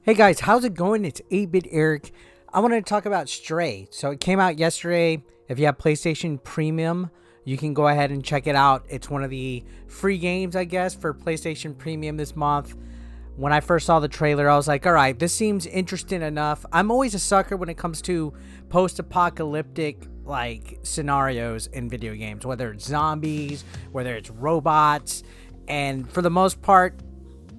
Hey guys, how's it going? It's 8-Bit Eric. I wanted to talk about Stray. So it came out yesterday. If you have PlayStation Premium, you can go ahead and check it out. It's one of the free games, I guess, for PlayStation Premium this month. When I first saw the trailer, I was like, all right, this seems interesting enough. I'm always a sucker when it comes to post-apocalyptic like scenarios in video games, whether it's zombies, whether it's robots, and for the most part,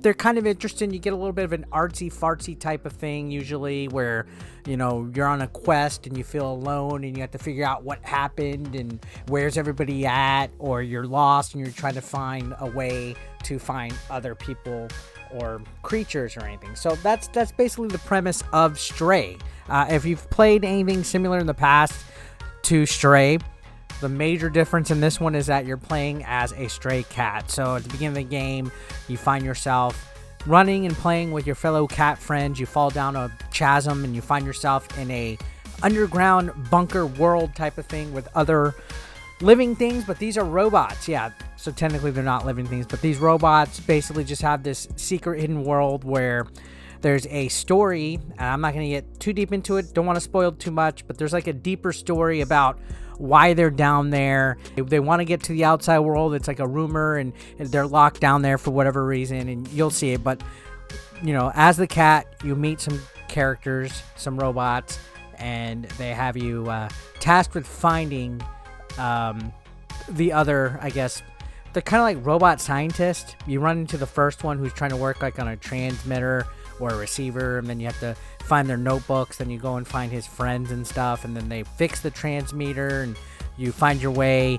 they're kind of interesting. You get a little bit of an artsy-fartsy type of thing usually where, you know, you're on a quest and you feel alone and you have to figure out what happened and where's everybody at, or you're lost and you're trying to find a way to find other people or creatures or anything. So that's basically the premise of Stray. If you've played anything similar in the past to Stray, the major difference in this one is that you're playing as a stray cat. So at the beginning of the game, you find yourself running and playing with your fellow cat friends. You fall down a chasm and you find yourself in a underground bunker world type of thing with other living things, but these are robots. Yeah, so technically they're not living things, but these robots basically just have this secret hidden world where there's a story, and I'm not going to get too deep into it. Don't want to spoil too much, but there's like a deeper story about why they're down there. They want to get to the outside world. It's like a rumor, and they're locked down there for whatever reason, and you'll see it. But, you know, as the cat, you meet some characters, some robots, and they have you tasked with finding the other, I guess, they're kind of like robot scientists. You run into the first one who's trying to work like on a transmitter or a receiver, and then you have to find their notebooks. Then you go and find his friends and stuff, and then they fix the transmitter, and you find your way,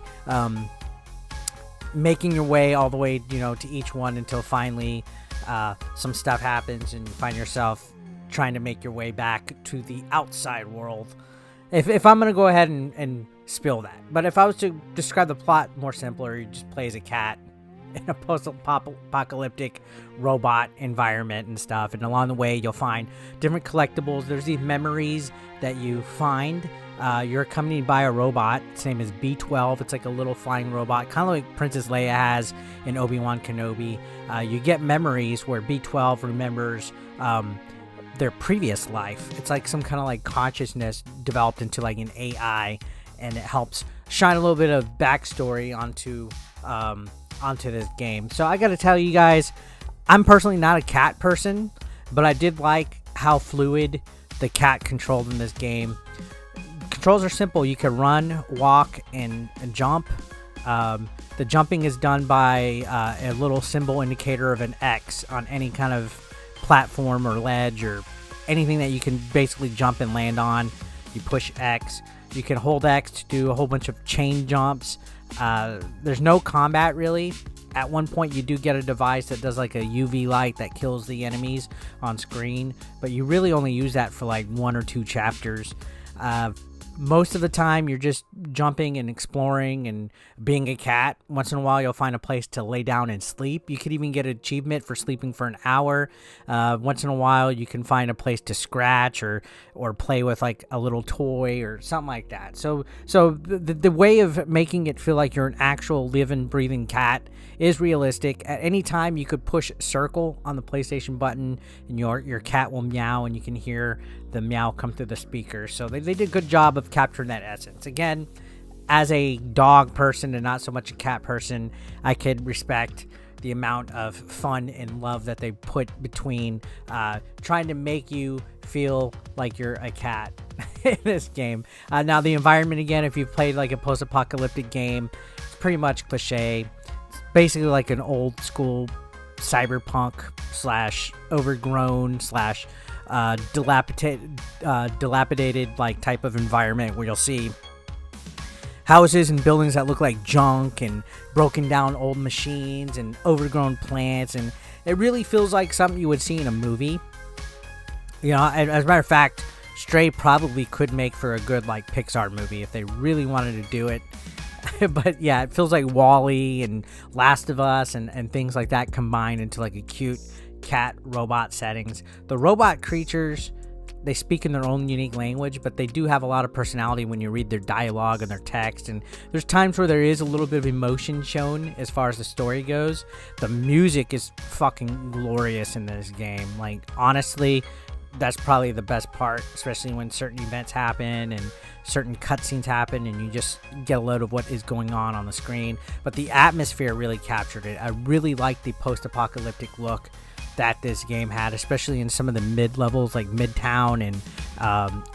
making your way all the way, you know, to each one until finally some stuff happens and you find yourself trying to make your way back to the outside world. If I'm gonna go ahead and spill that, but if I was to describe the plot more simpler, you just play as a cat in a post-apocalyptic robot environment and stuff, and along the way you'll find different collectibles. There's these memories that you find. You're accompanied by a robot. Its name is B12. It's like a little flying robot, kind of like Princess Leia has in Obi-Wan Kenobi. You get memories where B12 remembers their previous life. It's like some kind of like consciousness developed into like an AI, and it helps shine a little bit of backstory onto this game. So I gotta tell you guys, I'm personally not a cat person, but I did like how fluid the cat controlled in this game. Controls are simple. You can run, walk, and jump. The jumping is done by a little symbol indicator of an X on any kind of platform or ledge or anything that you can basically jump and land on. You push X. You can hold X to do a whole bunch of chain jumps. There's no combat really. At one point you do get a device that does like a UV light that kills the enemies on screen, but you really only use that for like 1 or 2 chapters. Most of the time you're just jumping and exploring and being a cat. Once in a while you'll find a place to lay down and sleep. You could even get an achievement for sleeping for an hour. Once in a while you can find a place to scratch or play with like a little toy or something like that. So the way of making it feel like you're an actual living, breathing cat is realistic. At any time you could push circle on the PlayStation button and your cat will meow, and you can hear the meow come through the speaker. So they did a good job of capturing that essence. Again, as a dog person and not so much a cat person, I could respect the amount of fun and love that they put between trying to make you feel like you're a cat in this game. Now the environment, again, if you've played like a post-apocalyptic game, it's pretty much cliche. It's basically like an old school cyberpunk slash overgrown slash dilapidated like type of environment where you'll see houses and buildings that look like junk and broken down old machines and overgrown plants, and it really feels like something you would see in a movie. You know, as a matter of fact, Stray probably could make for a good like Pixar movie if they really wanted to do it. But yeah, it feels like Wall-E and Last of Us and things like that combined into like a cute cat robot settings. The robot creatures they speak in their own unique language, but they do have a lot of personality when you read their dialogue and their text. And there's times where there is a little bit of emotion shown as far as the story goes. The music is fucking glorious in this game. Like, honestly, that's probably the best part, especially when certain events happen and certain cutscenes happen and you just get a load of what is going on the screen. But the atmosphere really captured it. I really like the post-apocalyptic look that this game had, especially in some of the mid levels like Midtown and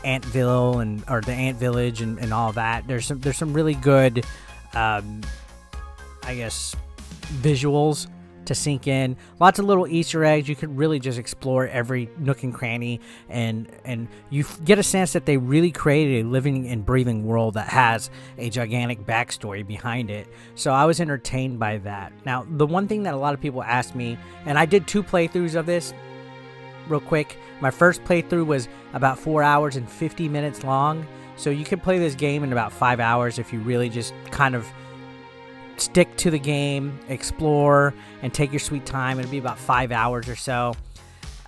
Antville or the Ant Village and all that. There's some really good I guess visuals to sink in. Lots of little Easter eggs. You could really just explore every nook and cranny, and you get a sense that they really created a living and breathing world that has a gigantic backstory behind it. So I was entertained by that. Now, the one thing that a lot of people ask me, and I did 2 playthroughs of this real quick. My first playthrough was about 4 hours and 50 minutes long. So you could play this game in about 5 hours if you really just kind of stick to the game, explore, and take your sweet time. It'll be about 5 hours or so.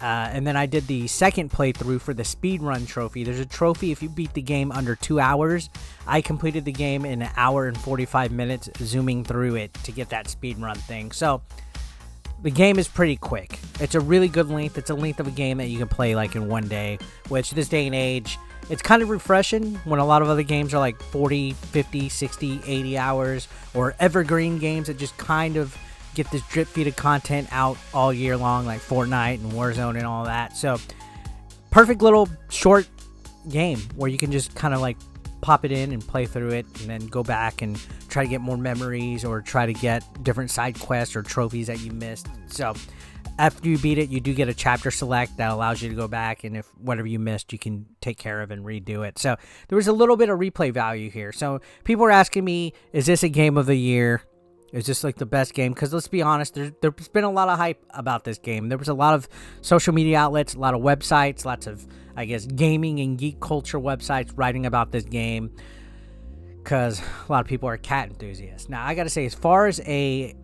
And then I did the second playthrough for the speedrun trophy. There's a trophy if you beat the game under 2 hours. I completed the game in 1 hour and 45 minutes, zooming through it to get that speedrun thing. So the game is pretty quick. It's a really good length. It's a length of a game that you can play like in one day, which this day and age, it's kind of refreshing when a lot of other games are like 40, 50, 60, 80 hours, or evergreen games that just kind of get this drip feed of content out all year long, like Fortnite and Warzone and all that. So perfect little short game where you can just kind of like pop it in and play through it and then go back and try to get more memories or try to get different side quests or trophies that you missed. So after you beat it, you do get a chapter select that allows you to go back, and if whatever you missed, you can take care of and redo it. So there was a little bit of replay value here. So people are asking me, is this a game of the year? Is this like the best game? Because let's be honest, there's been a lot of hype about this game. There was a lot of social media outlets, a lot of websites, lots of, I guess, gaming and geek culture websites writing about this game because a lot of people are cat enthusiasts. Now, I got to say, as far as a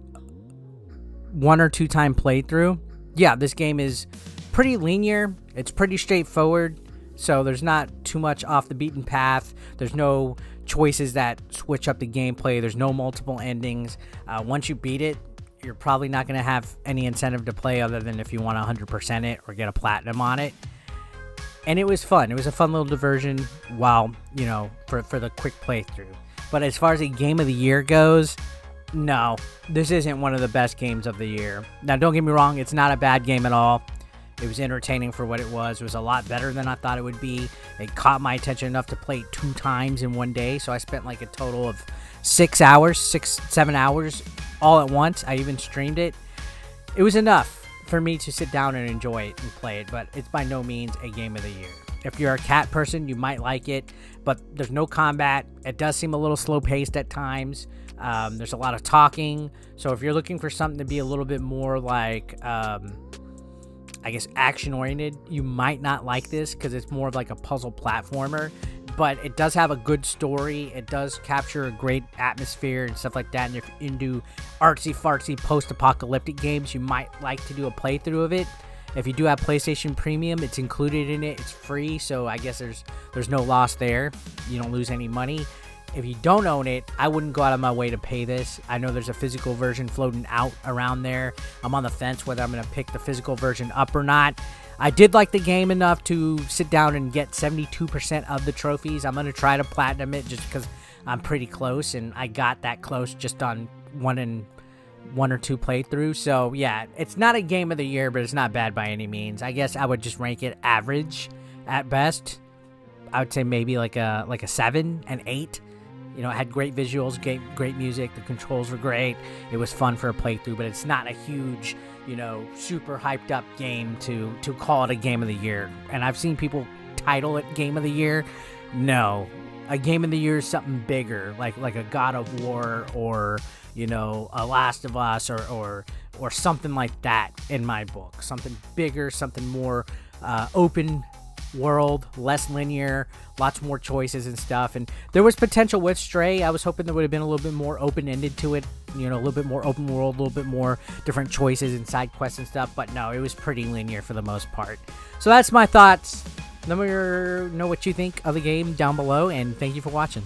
1 or 2 time playthrough, yeah, this game is pretty linear. It's pretty straightforward. So there's not too much off the beaten path. There's no choices that switch up the gameplay. There's no multiple endings. Once you beat it, you're probably not going to have any incentive to play other than if you want to 100% it or get a platinum on it. And it was fun. It was a fun little diversion while, you know, for the quick playthrough. But as far as a game of the year goes, no, this isn't one of the best games of the year. Now, don't get me wrong. It's not a bad game at all. It was entertaining for what it was. It was a lot better than I thought it would be. It caught my attention enough to play it 2 times in one day. So I spent like a total of 7 hours all at once. I even streamed it. It was enough for me to sit down and enjoy it and play it, but it's by no means a game of the year. If you're a cat person, you might like it, but there's no combat. It does seem a little slow-paced at times. There's a lot of talking. So if you're looking for something to be a little bit more like, I guess, action-oriented, you might not like this because it's more of like a puzzle platformer. But it does have a good story. It does capture a great atmosphere and stuff like that. And if you're into artsy-fartsy post-apocalyptic games, you might like to do a playthrough of it. If you do have PlayStation Premium, it's included in it. It's free, so I guess there's no loss there. You don't lose any money. If you don't own it, I wouldn't go out of my way to pay this. I know there's a physical version floating out around there. I'm on the fence whether I'm going to pick the physical version up or not. I did like the game enough to sit down and get 72% of the trophies. I'm going to try to platinum it just because I'm pretty close, and I got that close just on one or two playthroughs. So yeah, it's not a game of the year, but it's not bad by any means. I guess I would just rank it average at best. I would say maybe like a 7, an 8. You know, it had great visuals, great music. The controls were great. It was fun for a playthrough, but it's not a huge, you know, super hyped up game to call it a game of the year. And I've seen people title it game of the year. No, a game of the year is something bigger, like a God of War or, you know, a Last of Us or something like that in my book. Something bigger, something more open world, less linear, lots more choices and stuff. And there was potential with Stray. I was hoping there would have been a little bit more open-ended to it, you know, a little bit more open world, a little bit more different choices and side quests and stuff. But no, it was pretty linear for the most part. So that's my thoughts Let me know what you think of the game down below, and thank you for watching.